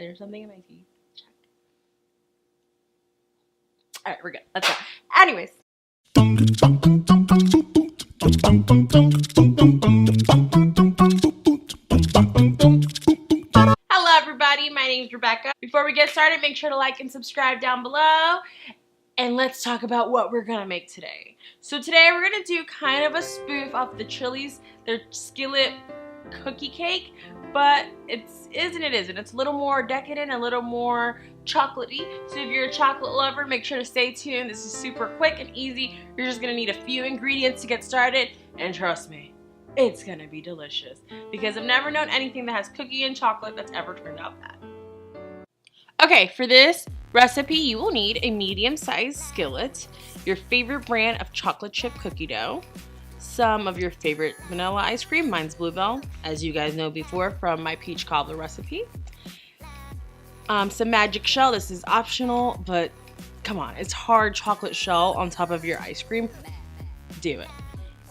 There's something in my teeth. Check. All right, we're good. Let's go. Anyways. Hello everybody, my name is Rebecca. Before we get started, make sure to like and subscribe down below. And let's talk about what we're gonna make today. So today we're gonna do kind of a spoof off the Chili's, their Skillet cookie cake, but it isn't. It's a little more decadent, a little more chocolatey. So if you're a chocolate lover, make sure to stay tuned. This is super quick and easy. You're just gonna need a few ingredients to get started, and trust me, it's gonna be delicious because I've never known anything that has cookie and chocolate that's ever turned out bad. Okay, for this recipe, you will need a medium-sized skillet, your favorite brand of chocolate chip cookie dough, some of your favorite vanilla ice cream, mine's Bluebell, as you guys know before from my peach cobbler recipe, some magic shell, this is optional, but come on, it's hard chocolate shell on top of your ice cream, do it,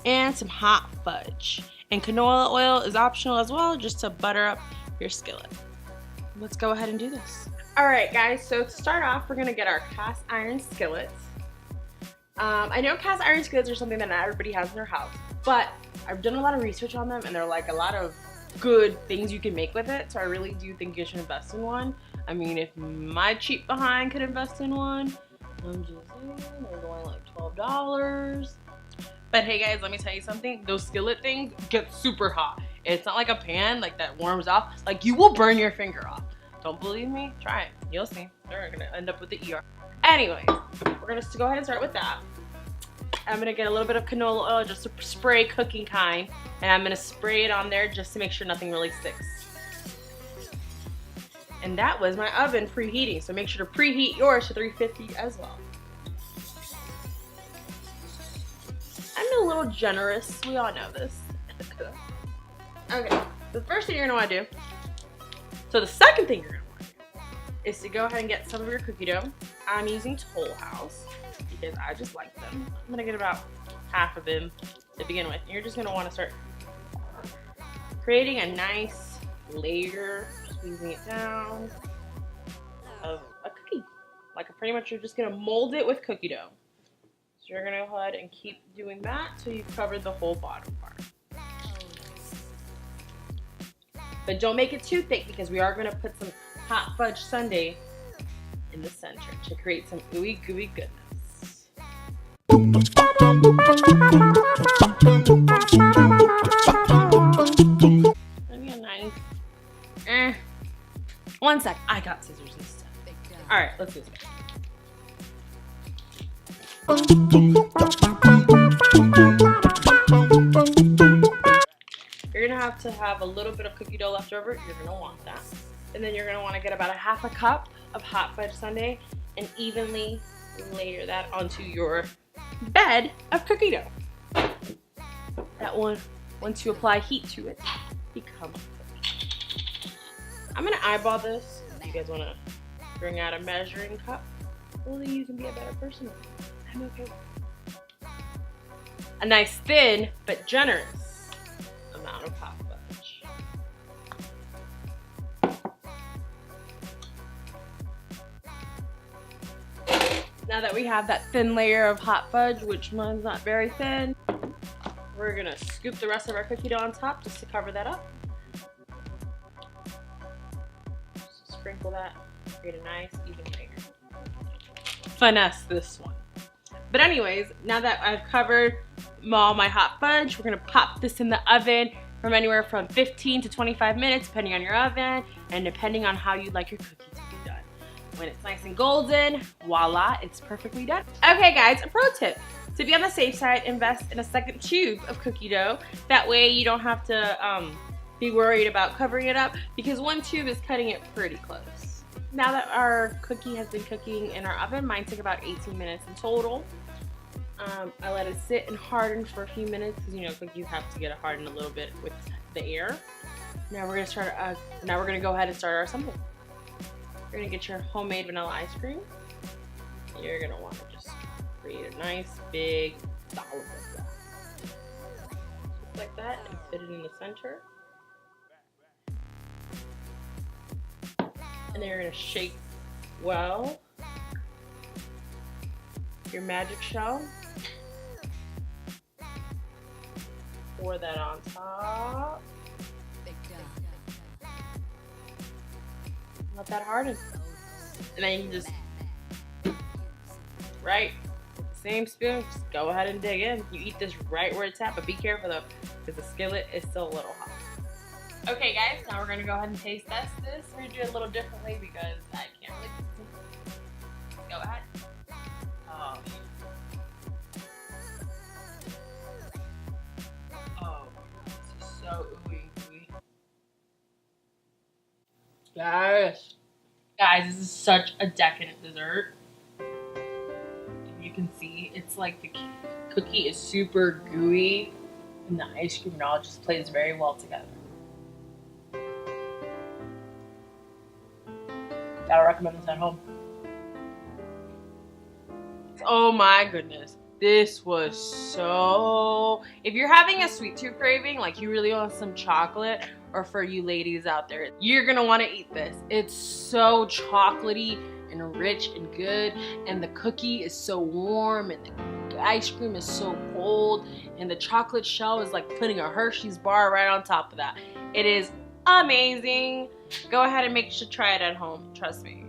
and some hot fudge, and canola oil is optional as well, just to butter up your skillet. Let's go ahead and do this. Alright guys, so to start off, we're going to get our cast iron skillets. I know cast iron skillets are something that not everybody has in their house, but I've done a lot of research on them and they're like a lot of good things you can make with it, so I really do think you should invest in one. I mean, if my cheap behind could invest in one, I'm just saying, they're going like $12. But hey guys, let me tell you something, those skillet things get super hot. It's not like a pan like that warms off, like you will burn your finger off. Don't believe me? Try it. You'll see. They're gonna end up with the ER. Anyway, we're gonna go ahead and start with that. I'm gonna get a little bit of canola oil, just a spray cooking kind, and I'm gonna spray it on there just to make sure nothing really sticks. And that was my oven preheating, so make sure to preheat yours to 350 as well. I'm a little generous. We all know this. Okay, the first thing you're gonna wanna do, so the second thing you're gonna want to do is to go ahead and get some of your cookie dough. I'm using Toll House because I just like them. I'm gonna get about half of them to begin with. You're just gonna want to start creating a nice layer, squeezing it down of a cookie. Like pretty much you're just gonna mold it with cookie dough. So you're gonna go ahead and keep doing that till you've covered the whole bottom part. But don't make it too thick because we are going to put some hot fudge sundae in the center to create some ooey gooey goodness. Maybe a knife. One sec. I got scissors and stuff. Alright, let's do this. You're going to have a little bit of cookie dough left over. You're going to want that. And then you're going to want to get about a half a cup of hot fudge sundae and evenly layer that onto your bed of cookie dough. That one, once you apply heat to it, becomes fudge. I'm going to eyeball this. If you guys want to bring out a measuring cup, only you can be a better person. I'm okay with it. A nice thin but generous amount of hot fudge. Now that we have that thin layer of hot fudge, which mine's not very thin, we're gonna scoop the rest of our cookie dough on top just to cover that up. Just sprinkle that, create a nice even layer. Finesse this one. But anyways, now that I've covered all my hot fudge, we're gonna pop this in the oven from anywhere from 15 to 25 minutes, depending on your oven and depending on how you like your cookie to be done. When it's nice and golden, voila, it's perfectly done. Okay guys, a pro tip. To be on the safe side, invest in a second tube of cookie dough. That way you don't have to be worried about covering it up because one tube is cutting it pretty close. Now that our cookie has been cooking in our oven, mine took about 18 minutes in total. I let it sit and harden for a few minutes because you know cookies have to get hardened a little bit with the air. Now we're gonna start. Now we're gonna go ahead and start our assembly. You're gonna get your homemade vanilla ice cream. You're gonna want to just create a nice big dollop of that, just like that, and fit it in the center. And then you're gonna shake well your magic shell. Pour that on top. Let that harden. And then you can just, right, same spoon, just go ahead and dig in. You eat this right where it's at, but be careful though, because the skillet is still a little hot. Okay guys, now we're gonna go ahead and taste test this. We're gonna do it a little differently because I can't really. Go ahead. Oh. Oh, this is so ooey. Guys, this is such a decadent dessert. You can see it's like the cookie is super gooey and the ice cream and all just plays very well together. Gotta recommend this at home. Oh my goodness. This was so... If you're having a sweet tooth craving, like you really want some chocolate, or for you ladies out there, you're gonna want to eat this. It's so chocolatey and rich and good, and the cookie is so warm, and the ice cream is so cold, and the chocolate shell is like putting a Hershey's bar right on top of that. It is amazing. Go ahead and make sure to try it at home. Trust me.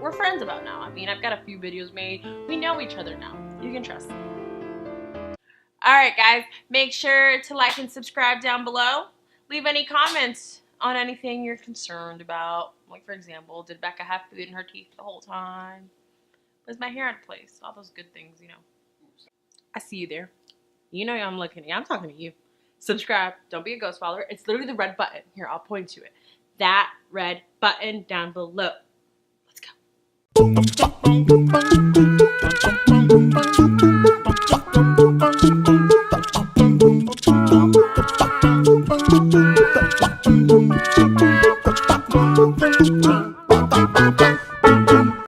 We're friends about now. I mean, I've got a few videos made. We know each other now. You can trust me. Alright guys, make sure to like and subscribe down below. Leave any comments on anything you're concerned about. Like for example, did Becca have food in her teeth the whole time? Was my hair out of place? All those good things, you know. I see you there. You know I'm looking at you. I'm talking to you. Subscribe. Don't be a ghost follower. It's literally the red button. Here, I'll point to it. That red button down below. Let's go.